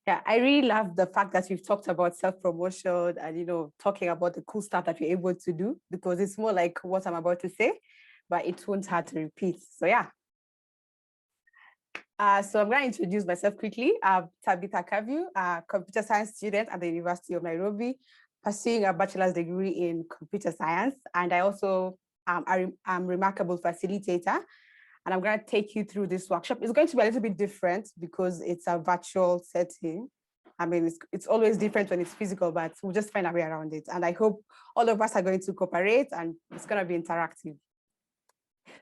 Yeah, I really love the fact that we've talked about self-promotion and, talking about the cool stuff that we're able to do, because it's more like what I'm about to say, but it won't hard to repeat. So yeah. So I'm going to introduce myself quickly. I'm Tabitha Kavyu, a computer science student at the University of Nairobi, pursuing a bachelor's degree in computer science. And I also am a remarkable facilitator. And I'm going to take you through this workshop. It's going to be a little bit different because it's a virtual setting. I mean, it's always different when it's physical, but we'll just find a way around it. And I hope all of us are going to cooperate and it's going to be interactive.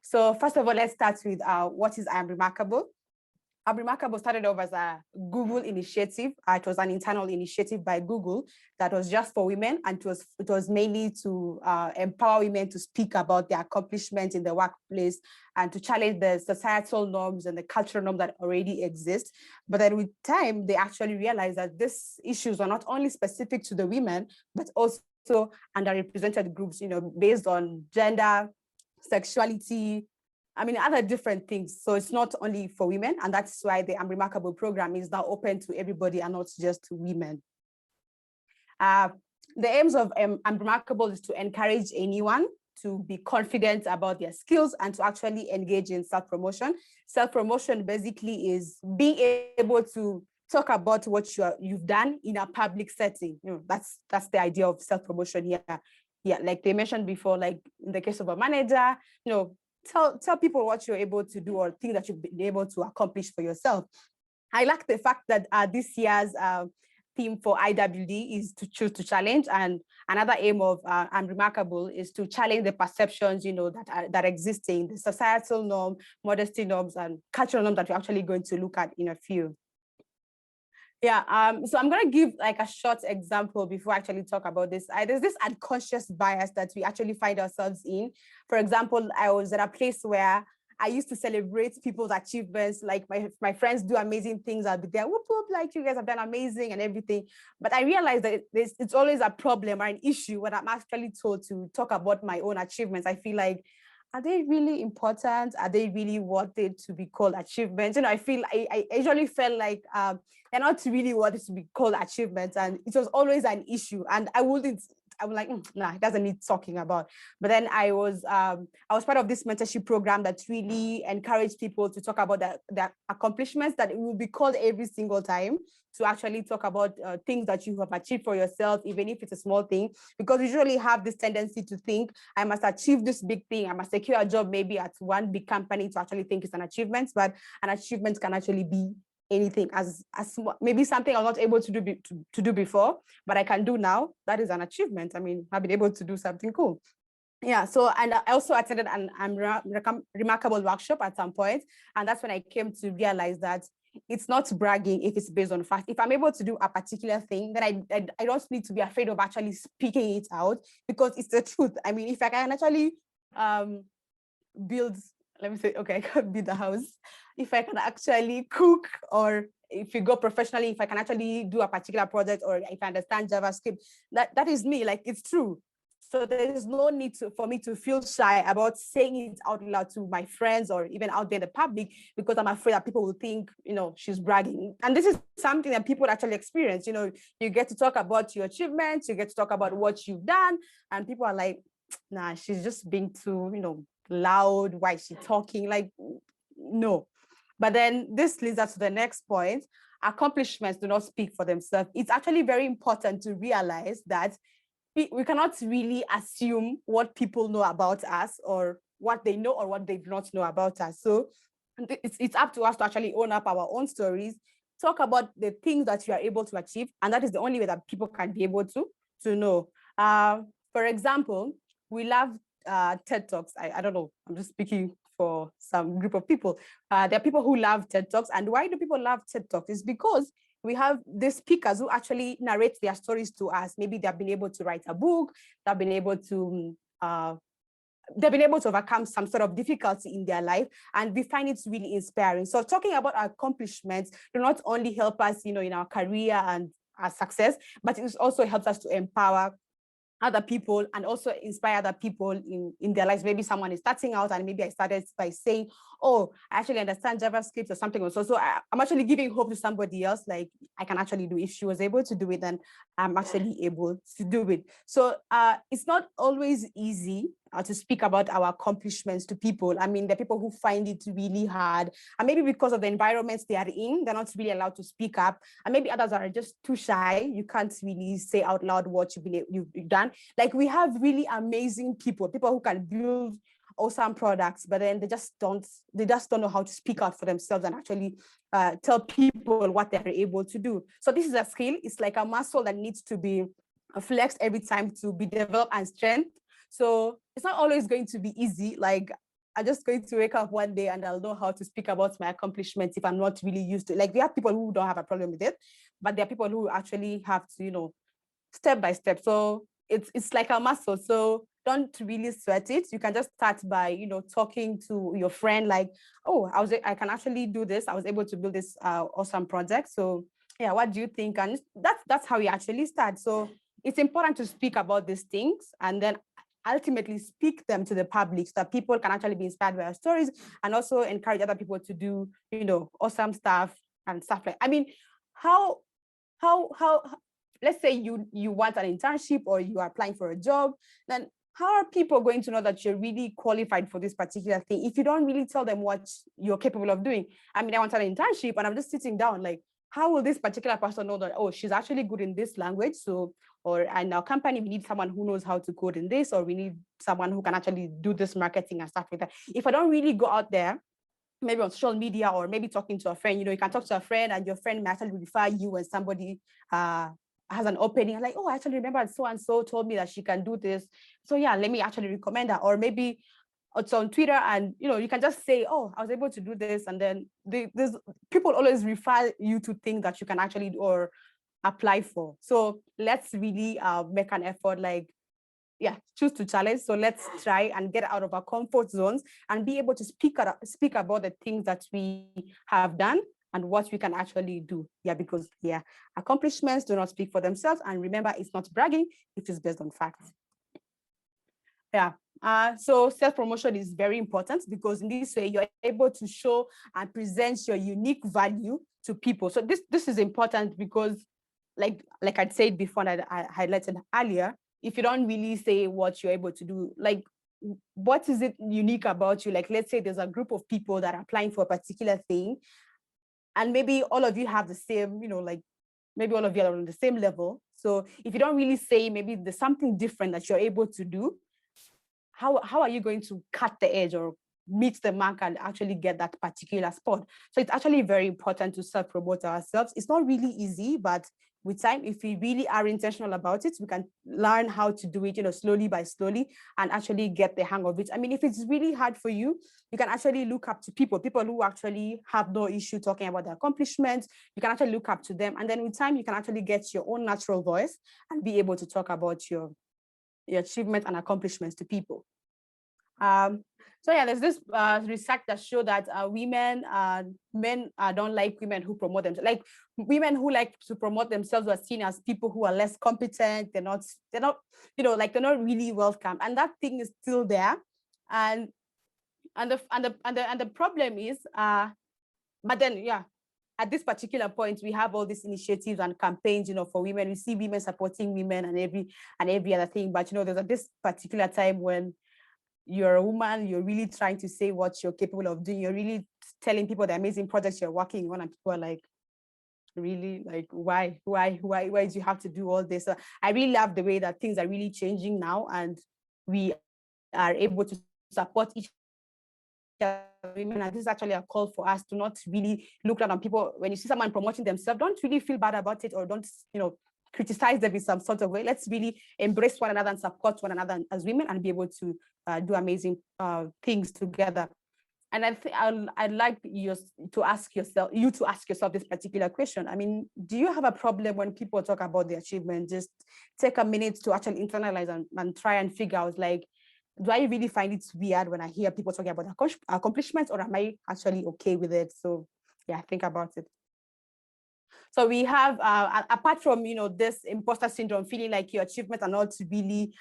So first of all, let's start with what is I Am Remarkable. I Am Remarkable started off as a Google initiative. It was an internal initiative by Google that was just for women, and it was mainly to empower women to speak about their accomplishments in the workplace and to challenge the societal norms and the cultural norms that already exist. But then with time, they actually realized that these issues are not only specific to the women, but also underrepresented groups, based on gender, sexuality, other different things. So it's not only for women, and that's why the I'm Remarkable program is now open to everybody and not just to women. The aims of I'm Remarkable is to encourage anyone to be confident about their skills and to actually engage in self-promotion. Self-promotion basically is being able to talk about what you've done in a public setting. That's the idea of self-promotion here. Yeah, like they mentioned before, like in the case of a manager, tell people what you're able to do or things that you've been able to accomplish for yourself. I like the fact that this year's theme for IWD is to choose to challenge, and another aim of I'm Remarkable is to challenge the perceptions, that exist in the societal norm, modesty norms, and cultural norms that we're actually going to look at in a few. Yeah, so I'm going to give like a short example before I actually talk about this. There's this unconscious bias that we actually find ourselves in. For example, I was at a place where I used to celebrate people's achievements. Like my friends do amazing things, I'll be there, whoop, whoop, like you guys have done amazing and everything. But I realized that it's always a problem or an issue when I'm actually told to talk about my own achievements. I feel like, are they really important? Are they really worth it to be called achievements? I usually felt like they're not really worth it to be called achievements. And it was always an issue. And I'm like, nah, it doesn't need talking about. But then I was part of this mentorship program that really encouraged people to talk about their accomplishments, that it will be called every single time to actually talk about things that you have achieved for yourself, even if it's a small thing, because we usually have this tendency to think, I must achieve this big thing, I must secure a job maybe at one big company to actually think it's an achievement, but an achievement can actually be anything, as maybe something I'm not able to do before, but I can do now. That is an achievement. I've been able to do something cool. Yeah, so, and I also attended an Remarkable workshop at some point, and that's when I came to realize that it's not bragging if it's based on fact. If I'm able to do a particular thing, then I don't need to be afraid of actually speaking it out, because it's the truth. If I can actually build, let me say, okay, I can't build a house. If I can actually cook, or if you go professionally, if I can actually do a particular project, or if I understand JavaScript, that is me, like it's true. So there is no need for me to feel shy about saying it out loud to my friends or even out there in the public, because I'm afraid that people will think, she's bragging. And this is something that people actually experience. You get to talk about your achievements, you get to talk about what you've done, and people are like, nah, she's just being too, loud. Why is she talking? Like, no. But then this leads us to the next point. Accomplishments do not speak for themselves. It's actually very important to realize that we cannot really assume what people know about us, or what they know or what they do not know about us. So it's up to us to actually own up our own stories, talk about the things that you are able to achieve, and that is the only way that people can be able to know. For example, we love TED Talks. I don't know, I'm just speaking for some group of people. There are people who love TED Talks. And why do people love TED Talks? It's because we have these speakers who actually narrate their stories to us. Maybe they've been able to write a book, they've been able to overcome some sort of difficulty in their life, and we find it really inspiring. So talking about our accomplishments do not only help us, in our career and our success, but it also helps us to empower other people and also inspire other people in their lives. Maybe someone is starting out and maybe I started by saying, oh, I actually understand JavaScript or something. So I'm actually giving hope to somebody else, like I can actually do. If she was able to do it, then I'm actually able to do it. So it's not always easy to speak about our accomplishments to people. I mean, there are people who find it really hard, and maybe because of the environments they are in, they're not really allowed to speak up. And maybe others are just too shy. You can't really say out loud what you've done. Like we have really amazing people who can build awesome products, but then they just don't know how to speak out for themselves and actually tell people what they're able to do. So this is a skill. It's like a muscle that needs to be flexed every time to be developed and strengthened. So it's not always going to be easy. Like I'm just going to wake up one day and I'll know how to speak about my accomplishments if I'm not really used to it. Like we have people who don't have a problem with it, but there are people who actually have to, step by step. So it's like a muscle. So don't really sweat it. You can just start by, talking to your friend, like, oh, I can actually do this. I was able to build this awesome project. So yeah, what do you think? And that's how you actually start. So it's important to speak about these things and then ultimately speak them to the public so that people can actually be inspired by our stories and also encourage other people to do, awesome stuff and stuff like, I mean, how let's say you want an internship or you are applying for a job, then how are people going to know that you're really qualified for this particular thing if you don't really tell them what you're capable of doing? I mean, I want an internship and I'm just sitting down, like, how will this particular person know that, oh, she's actually good in this language? So, or in our company, we need someone who knows how to code in this, or we need someone who can actually do this marketing and stuff like that. If I don't really go out there, maybe on social media or maybe talking to a friend, you can talk to a friend and your friend may actually refer you when somebody has an opening, like, oh, I actually remember so-and-so told me that she can do this. So yeah, let me actually recommend her. Or maybe it's on Twitter and, you can just say, oh, I was able to do this. And then there's people always refer you to things that you can actually do or apply for. So let's really make an effort, like, yeah, choose to challenge. So let's try and get out of our comfort zones and be able to speak about the things that we have done and what we can actually do. Yeah, because accomplishments do not speak for themselves. And remember, it's not bragging, it is based on facts. Yeah. So self-promotion is very important because in this way you're able to show and present your unique value to people. So this is important because like I'd said before that I highlighted earlier, if you don't really say what you're able to do, like what is it unique about you? Like, let's say there's a group of people that are applying for a particular thing and maybe all of you have the same, like maybe all of you are on the same level. So if you don't really say, maybe there's something different that you're able to do, how are you going to cut the edge or meet the mark and actually get that particular spot? So it's actually very important to self-promote ourselves. It's not really easy, but with time, if we really are intentional about it, we can learn how to do it, slowly by slowly and actually get the hang of it. I mean, if it's really hard for you, you can actually look up to people who actually have no issue talking about their accomplishments. You can actually look up to them. And then with time, you can actually get your own natural voice and be able to talk about your achievements and accomplishments to people. So yeah, there's this research that show that men don't like women who promote themselves. Like women who like to promote themselves are seen as people who are less competent. They're not, like they're not really welcome. And that thing is still there. And the problem is, but then yeah, at this particular point, we have all these initiatives and campaigns, for women. We see women supporting women and every other thing. But there's this particular time when you're a woman, you're really trying to say what you're capable of doing. You're really telling people the amazing projects you're working on, and people are like, really, like, why do you have to do all this? So I really love the way that things are really changing now, and we are able to support each women. And this is actually a call for us to not really look down on people. When you see someone promoting themselves, don't really feel bad about it, or don't criticize them in some sort of way. Let's really embrace one another and support one another as women and be able to do amazing things together. And I think I'd like you to ask yourself this particular question. I mean, do you have a problem when people talk about their achievement? Just take a minute to actually internalize and try and figure out, like, do I really find it weird when I hear people talking about accomplishments, or am I actually okay with it? So yeah, think about it. So we have, apart from, this imposter syndrome, feeling like your achievements are not really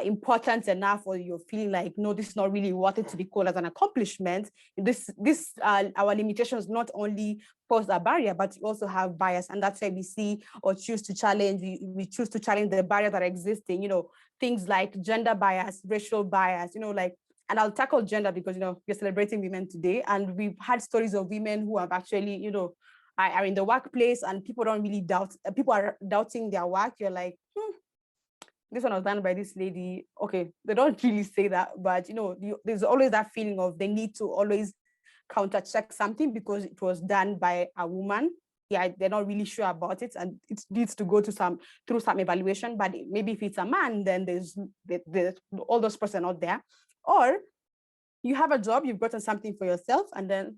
important enough, or you're feeling like, no, this is not really worth it to be called as an accomplishment. Our limitations not only pose a barrier, but we also have bias. And that's why we see or choose to challenge, we choose to challenge the barriers that are existing, things like gender bias, racial bias, and I'll tackle gender because, we're celebrating women today. And we've had stories of women who have actually, are in the workplace and people are doubting their work. You're like, this one was done by this lady. Okay, they don't really say that, but there's always that feeling of they need to always counter check something because it was done by a woman. Yeah, they're not really sure about it, and it needs to go through some evaluation. But maybe if it's a man, then there's all those person out there. Or you have a job, you've gotten something for yourself, and then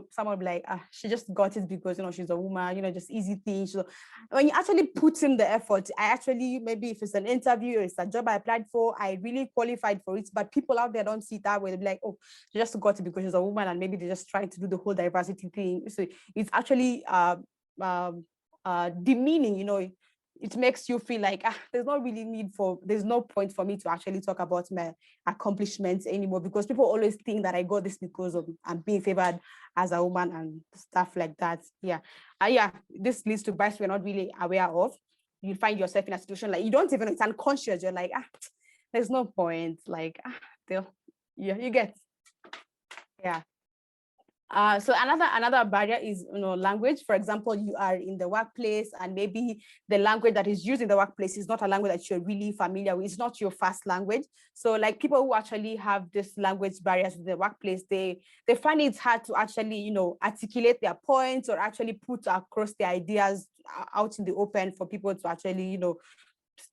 someone will be like, she just got it because, she's a woman, just easy things. So when you actually put in the effort, maybe if it's an interview or it's a job I applied for, I really qualified for it, but people out there don't see it that way. They'll be like, oh, she just got it because she's a woman, and maybe they're just trying to do the whole diversity thing. So it's actually demeaning, it makes you feel like there's no point for me to actually talk about my accomplishments anymore, because people always think that I got this because of I'm being favored as a woman and stuff like that. Yeah. This leads to bias we're not really aware of. You find yourself in a situation like you don't even, it's unconscious. You're like, there's no point. Like, you get. Yeah. So another barrier is language. For example, you are in the workplace and maybe the language that is used in the workplace is not a language that you're really familiar with. It's not your first language. So like people who actually have this language barriers in the workplace, they find it hard to actually articulate their points or actually put across their ideas out in the open for people to actually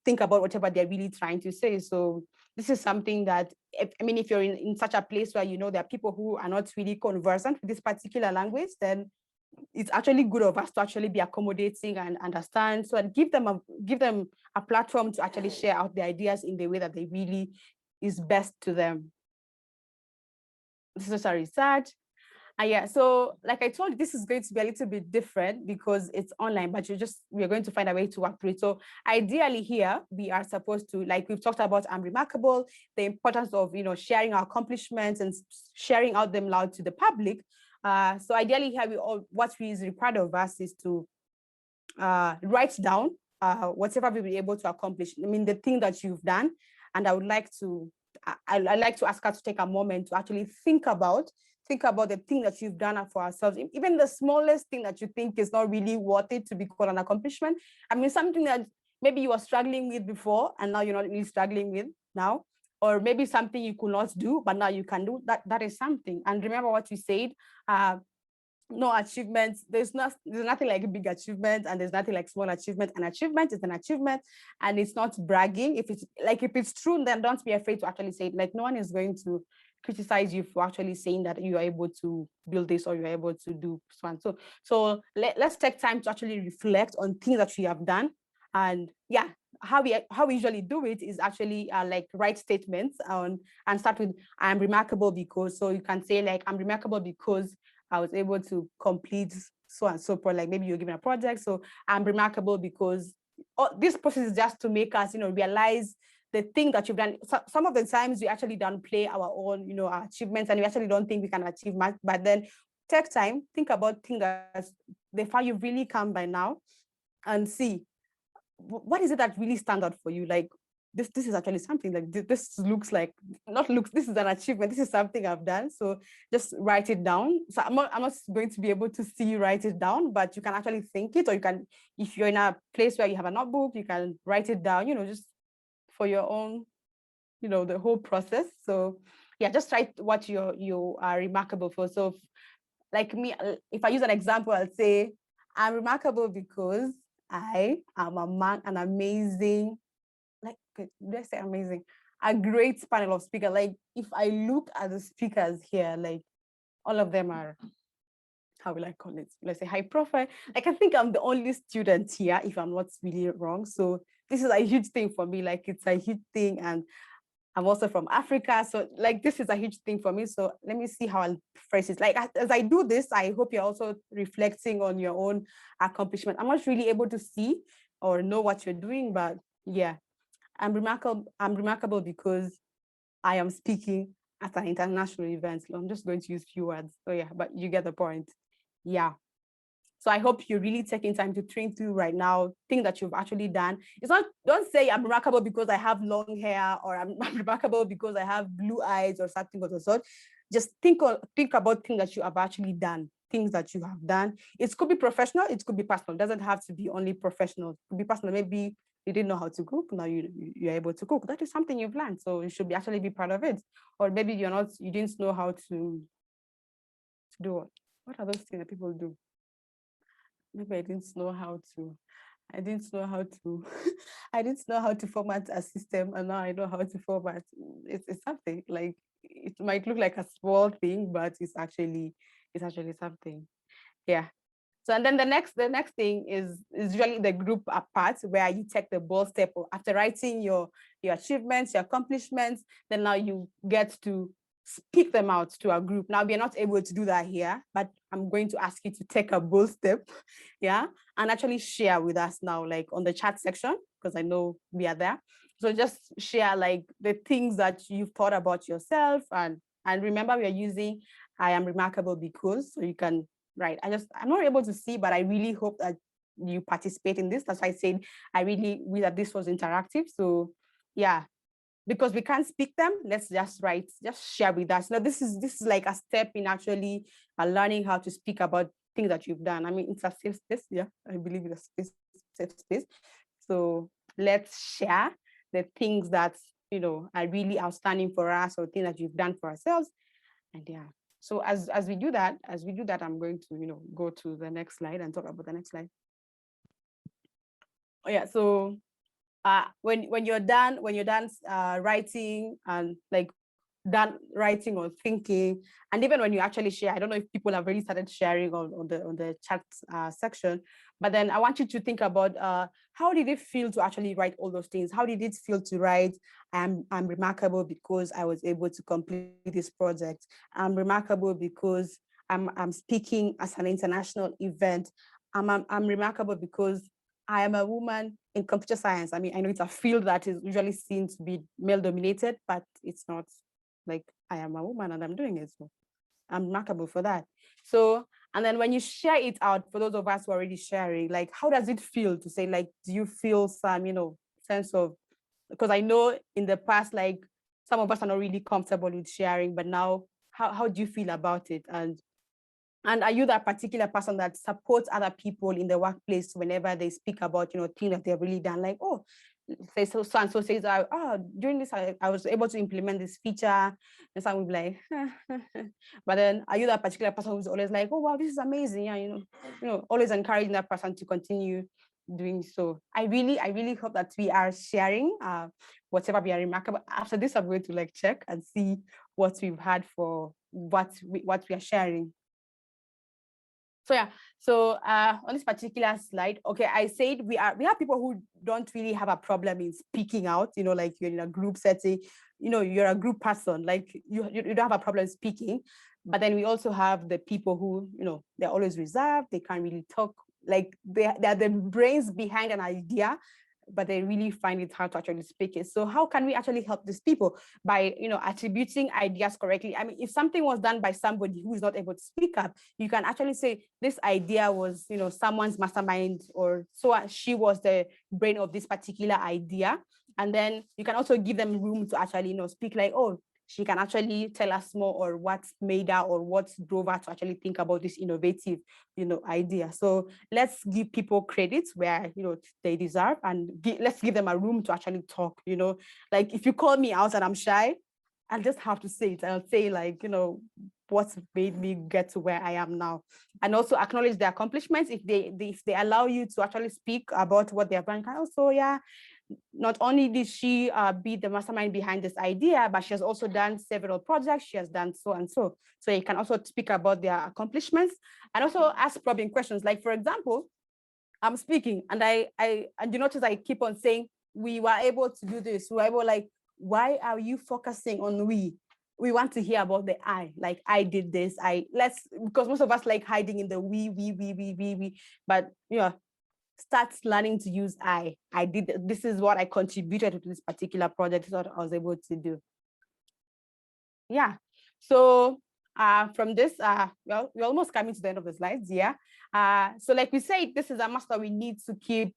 think about whatever they're really trying to say. So this is something that, if you're in such a place where there are people who are not really conversant with this particular language, then it's actually good of us to actually be accommodating and understand. So and give them a platform to actually share out their ideas in the way that they really is best to them. This is a research. Yeah, so like I told you, this is going to be a little bit different because it's online, but we're going to find a way to work through it. So ideally here, we are supposed to, like we've talked about, I'm remarkable, the importance of, sharing our accomplishments and sharing out them loud to the public. So ideally here, what is required of us is to write down whatever we'll be able to accomplish. The thing that you've done. And I'd like to ask her to take a moment to actually think about the thing that you've done for ourselves, even the smallest thing that you think is not really worth it to be called an accomplishment. Something that maybe you were struggling with before and now you're not really struggling with now, or maybe something you could not do, but now you can do. That is something. And remember what we said, no achievements, there's nothing like a big achievement and there's nothing like small achievement. An achievement is an achievement and it's not bragging. If it's true, then don't be afraid to actually say it. Like no one is going to criticize you for actually saying that you are able to build this or you're able to do so and so. Let's take time to actually reflect on things that we have done. And yeah, how we usually do it is actually like write statements and start with I'm remarkable because. So you can say like I'm remarkable because I was able to complete so and so project. Like maybe you're given a project, so I'm remarkable because this process is just to make us realize the thing that you've done. So, some of the times we actually don't play our own our achievements and we actually don't think we can achieve much, but then take time, think about things that the far you've really come by now and see what is it that really stands out for you. Like this is actually something like this looks like this is an achievement, this is something I've done. So just write it down. So I'm not going to be able to see you write it down, but you can actually think it, or you can, if you're in a place where you have a notebook, you can write it down, just for your own, the whole process. So yeah, just write what you are remarkable for. So like me, if I use an example, I'll say I'm remarkable because I am an amazing, like, let's say amazing, a great panel of speakers. Like if I look at the speakers here, like all of them are, how will I call it? Let's say high profile. Like I think I'm the only student here, if I'm not really wrong. So this is a huge thing for me. Like it's a huge thing, and I'm also from Africa. So like, this is a huge thing for me. So let me see how I'll phrase it. Like, as I do this, I hope you're also reflecting on your own accomplishment. I'm not really able to see or know what you're doing, but yeah, I'm remarkable. I'm remarkable because I am speaking at an international event. So I'm just going to use few words. So yeah, but you get the point. Yeah. So I hope you're really taking time to think through right now, things that you've actually done. It's not, don't say I'm remarkable because I have long hair, or I'm remarkable because I have blue eyes or something of the sort. Just think about things that you have actually done, things that you have done. It could be professional, it could be personal. It doesn't have to be only professional. It could be personal. Maybe you didn't know how to cook, now you're able to cook. That is something you've learned. So you should actually be proud of it. Or maybe you didn't know how to do what? What are those things that people do? Maybe I didn't know how to, I didn't know how to, I didn't know how to format a system, and now I know how to format. It's something like, it might look like a small thing, but it's actually something. Yeah. So, and then the next thing is usually the group apart, where you take the bold step after writing your achievements, your accomplishments. Then now you get to speak them out to a group. Now we are not able to do that here, but I'm going to ask you to take a bold step, yeah, and actually share with us now, like on the chat section, because I know we are there. So just share like the things that you've thought about yourself, and remember, we are using I am remarkable because, so you can write. I'm not able to see, but I really hope that you participate in this. That's why I said I really wish that this was interactive. So yeah, because we can't speak them, let's just write, just share with us. Now, this is like a step in actually learning how to speak about things that you've done. I mean, it's a safe space. Yeah, I believe it's a safe space. So let's share the things that are really outstanding for us, or things that you've done for ourselves. And yeah, so as we do that, I'm going to go to the next slide and talk about the next slide. Oh yeah, so when you're done writing, and like done writing or thinking, and even when you actually share, I don't know if people have already started sharing on the chat section, but then I want you to think about how did it feel to actually write all those things? How did it feel to write I'm remarkable because I was able to complete this project. I'm remarkable because I'm speaking as an international event. I'm remarkable because I am a woman in computer science. I mean, I know it's a field that is usually seen to be male dominated, but it's not. Like, I am a woman and I'm doing it. So I'm remarkable for that. So, and then when you share it out, for those of us who are already sharing, like, how does it feel to say, like, do you feel some, sense of, because I know in the past, like, some of us are not really comfortable with sharing, but now, how do you feel about it? And are you that particular person that supports other people in the workplace whenever they speak about, things that they've really done? Like, oh, say so and so says, during this, I was able to implement this feature. And some will be like, but then are you that particular person who's always like, oh, wow, this is amazing. Yeah, always encouraging that person to continue doing so. I really hope that we are sharing whatever we are remarkable. After this, I'm going to like check and see what we've had for what we are sharing. So yeah, so on this particular slide, okay, I said we have people who don't really have a problem in speaking out, like you're in a group setting, you're a group person, like you don't have a problem speaking. But then we also have the people who, they're always reserved, they can't really talk, like they're the brains behind an idea, but they really find it hard to actually speak it. So how can we actually help these people by, attributing ideas correctly? I mean, if something was done by somebody who is not able to speak up, you can actually say this idea was, someone's mastermind, or so she was the brain of this particular idea. And then you can also give them room to actually, speak, like, oh, she can actually tell us more, or what made her, or what drove her to actually think about this innovative, idea. So let's give people credit where, they deserve, and let's give them a room to actually talk, like if you call me out and I'm shy, I'll just have to say it. I'll say, like, what made me get to where I am now, and also acknowledge their accomplishments. If they allow you to actually speak about what they're doing, also, yeah, not only did she be the mastermind behind this idea, but she has also done several projects. She has done so and so. So you can also speak about their accomplishments, and also ask probing questions. Like, for example, I'm speaking and and you notice I keep on saying, we were able to do this. We were able, like, why are you focusing on we? We want to hear about the I, like I did this, because most of us like hiding in the we, but start learning to use I did, this is what I contributed to this particular project, is what I was able to do. Yeah. So from this, well, we're almost coming to the end of the slides. Yeah. So like we said, this is a muscle we need to keep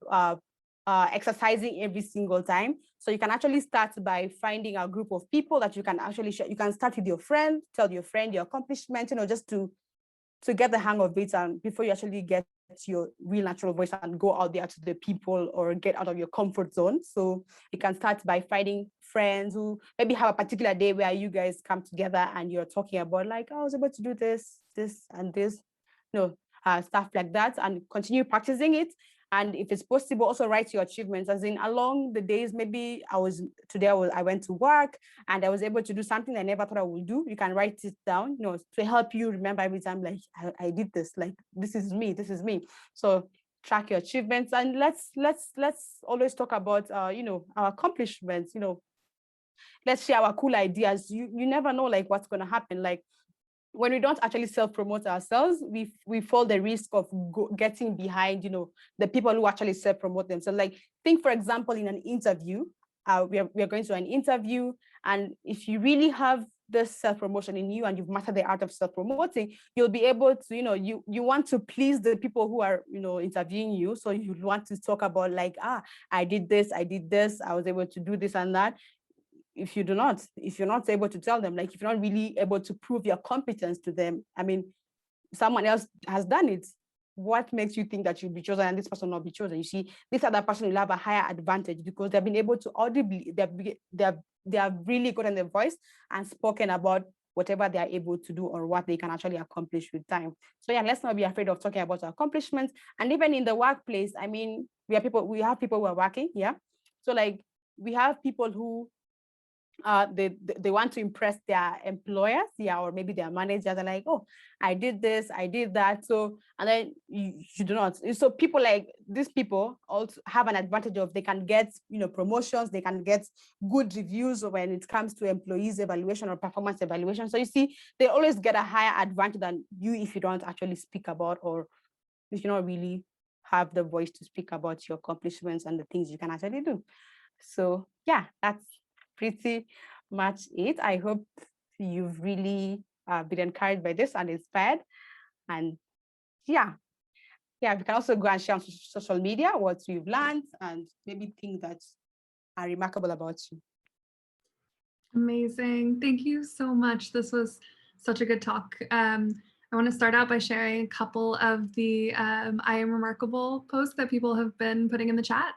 exercising every single time. So you can actually start by finding a group of people that you can actually share. You can start with your friend, tell your friend your accomplishment, just to get the hang of it, and before you actually get your real natural voice and go out there to the people or get out of your comfort zone. So you can start by finding friends who maybe have a particular day where you guys come together and you're talking about like, oh, I was able to do this, this, and this, stuff like that, and continue practicing it. And if it's possible, also write your achievements, as in along the days, maybe I went to work and I was able to do something I never thought I would do. You can write it down, to help you remember every time, like, I did this, like, this is me. So track your achievements, and let's always talk about, our accomplishments, let's share our cool ideas. You never know, like, what's going to happen. Like, when we don't actually self-promote ourselves, we fall the risk of getting behind, the people who actually self-promote themselves. Like, think, for example, in an interview, we are going to an interview, and if you really have this self-promotion in you and you've mastered the art of self-promoting, you'll be able to, you want to please the people who are, interviewing you. So you want to talk about like, I did this, I was able to do this and that. If you're not able to tell them, like, if you're not really able to prove your competence to them, I mean, someone else has done it. What makes you think that you'll be chosen and this person will not be chosen? You see, this other person will have a higher advantage because they've been able to audibly, they are really good in their voice and spoken about whatever they are able to do or what they can actually accomplish with time. So yeah, let's not be afraid of talking about our accomplishments. And even in the workplace, I mean, we have people who are working, yeah. So like, we have people who they want to impress their employers, yeah, or maybe their managers. They're like, oh, I did this, I did that. So, and then you do not. So people like these people also have an advantage of, they can get, promotions, they can get good reviews when it comes to employees evaluation or performance evaluation. So you see, they always get a higher advantage than you if you don't actually speak about, or if you don't really have the voice to speak about your accomplishments and the things you can actually do. So yeah, that's pretty much it. I hope you've really been encouraged by this and inspired. And yeah, we can also go and share on social media what you've learned and maybe things that are remarkable about you. Amazing. Thank you so much. This was such a good talk. I want to start out by sharing a couple of the I Am Remarkable posts that people have been putting in the chat.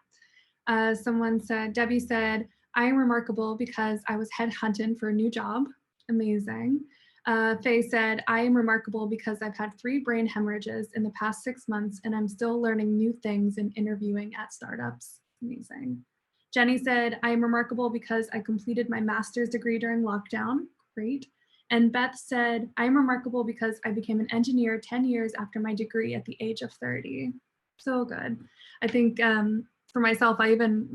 Debbie said, I am remarkable because I was headhunted for a new job. Amazing. Faye said, I am remarkable because I've had 3 brain hemorrhages in the past 6 months and I'm still learning new things and interviewing at startups. Amazing. Jenny said, I am remarkable because I completed my master's degree during lockdown. Great. And Beth said, I am remarkable because I became an engineer 10 years after my degree at the age of 30. So good. I think for myself, I even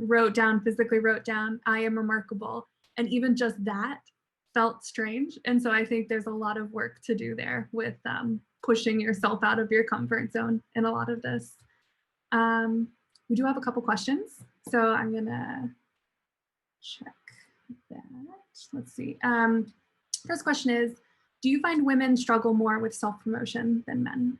physically wrote down, I am remarkable. And even just that felt strange. And so I think there's a lot of work to do there with pushing yourself out of your comfort zone in a lot of this. We do have a couple questions. So I'm gonna check that. Let's see. First question is, do you find women struggle more with self-promotion than men?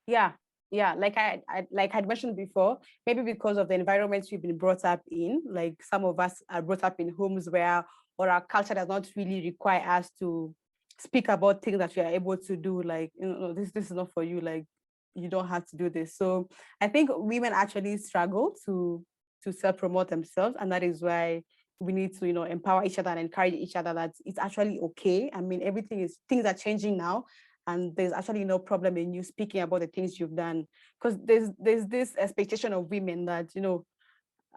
Yeah, like I'd mentioned before, maybe because of the environments we've been brought up in, like some of us are brought up in homes where, or our culture does not really require us to speak about things that we are able to do, like, this is not for you, like, you don't have to do this. So I think women actually struggle to self-promote themselves, and that is why we need to, empower each other and encourage each other that it's actually okay. I mean, things are changing now, and there's actually no problem in you speaking about the things you've done, because there's this expectation of women that,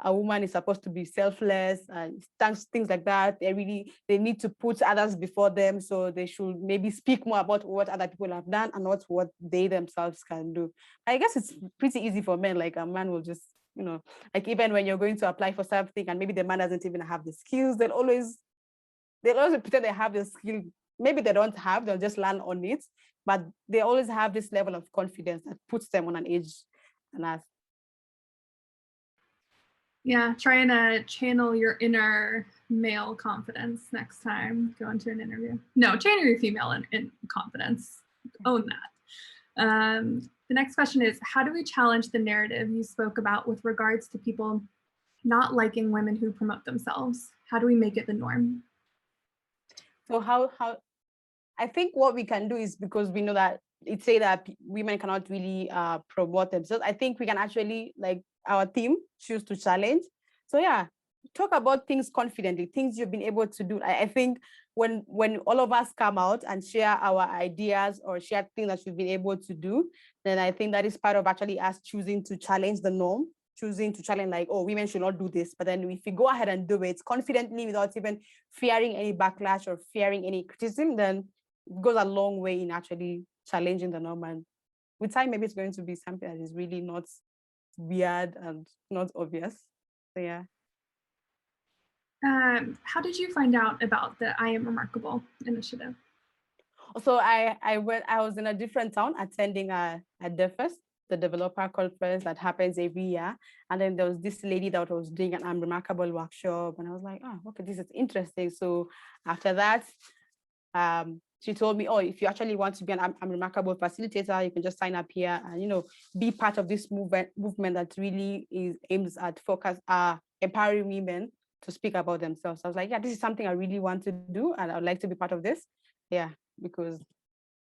a woman is supposed to be selfless and things like that. They need to put others before them, so they should maybe speak more about what other people have done and not what they themselves can do. I guess it's pretty easy for men, like a man will just, like even when you're going to apply for something and maybe the man doesn't even have the skills, they'll always pretend they have the skill. Maybe they don't have, they'll just learn on it, but they always have this level of confidence that puts them on an edge. And as yeah, trying to channel your inner male confidence next time go into an interview. No, channel your female in confidence. Own that. The next question is, how do we challenge the narrative you spoke about with regards to people not liking women who promote themselves? How do we make it the norm? So how I think what we can do is, because we know that it say that women cannot really promote themselves, I think we can actually, like our team, choose to challenge. So yeah, talk about things confidently, things you've been able to do. I think when all of us come out and share our ideas or share things that you've been able to do, then I think that is part of actually us choosing to challenge the norm, choosing to challenge, like, oh, women should not do this. But then if you go ahead and do it confidently without even fearing any backlash or fearing any criticism, then it goes a long way in actually challenging the norm. And with time, maybe it's going to be something that is really not weird and not obvious. So yeah. How did you find out about the I Am Remarkable initiative? So I was in a different town attending a DEFES, the developer conference that happens every year. And then there was this lady that was doing an I'm Remarkable workshop. And I was like, oh, okay, this is interesting. So after that, she told me, oh, if you actually want to be an I'm Remarkable facilitator, you can just sign up here and, be part of this movement that really aims at empowering women to speak about themselves. I was like, yeah, this is something I really want to do, and I would like to be part of this. Yeah, because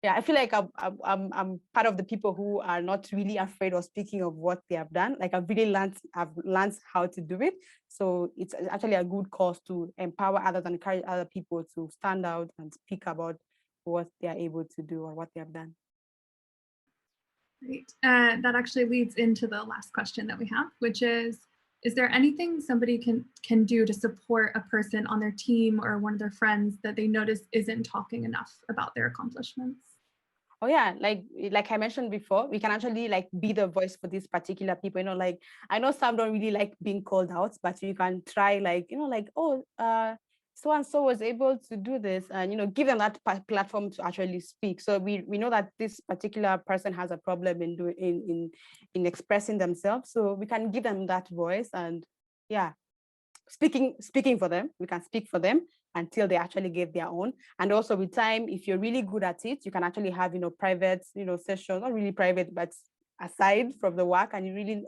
I feel like I'm part of the people who are not really afraid of speaking of what they have done. Like I've learned how to do it. So it's actually a good cause to empower others and encourage other people to stand out and speak about what they are able to do or what they have done. Great. That actually leads into the last question that we have, which is there anything somebody can do to support a person on their team or one of their friends that they notice isn't talking enough about their accomplishments? Oh yeah, like I mentioned before, we can actually like be the voice for these particular people. Like I know some don't really like being called out, but you can try oh, so and so was able to do this, and give them that platform to actually speak. So we know that this particular person has a problem in expressing themselves, so we can give them that voice, and yeah, speaking for them. We can speak for them until they actually get their own. And also with time, if you're really good at it, you can actually have private sessions, not really private, but aside from the work, and you really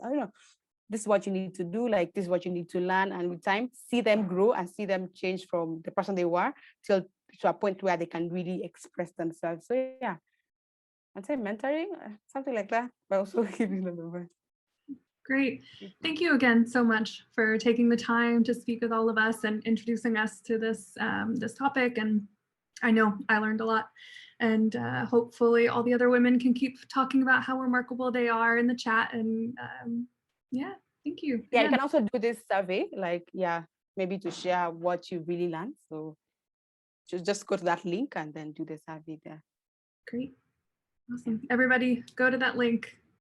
this is what you need to do, like this is what you need to learn. And with time, see them grow and see them change from the person they were till to a point where they can really express themselves. So yeah, I'd say mentoring, something like that, but also giving them the voice. Great. Thank you again so much for taking the time to speak with all of us and introducing us to this this topic. And I know I learned a lot, and hopefully all the other women can keep talking about how remarkable they are in the chat. And yeah, thank you. Yeah, you can also do this survey, like, maybe to share what you really learned. So just go to that link and then do the survey there. Great. Awesome. Everybody go to that link.